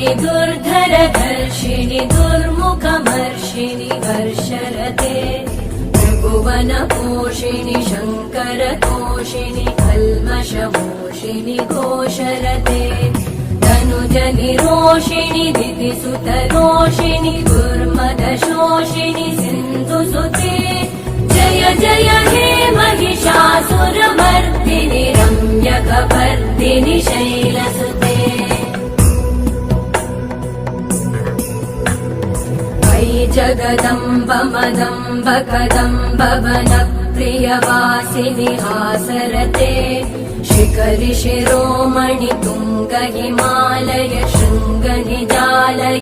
वर्षिणि दुर्धरधर्षिणि दुर्मुखमर्षिणि वर्षरते त्रिभुवनपोषिणि शङ्करतोषिणि कल्मषमोषिणि घोषरते धनुजनिरोषिणि दितिसुतरोषिणि दुर्मदशोषिणि सिन्धुसुते जय जय हे महिषासुरमर्दिनि रम्यकपर्दिनि शैलसुते अयि जगदम्ब मदम्ब कदम्ब वनप्रियवासिनि हासरते शिखरि शिरोमणि तुङ्ग हिमालय शृङ्ग निजालय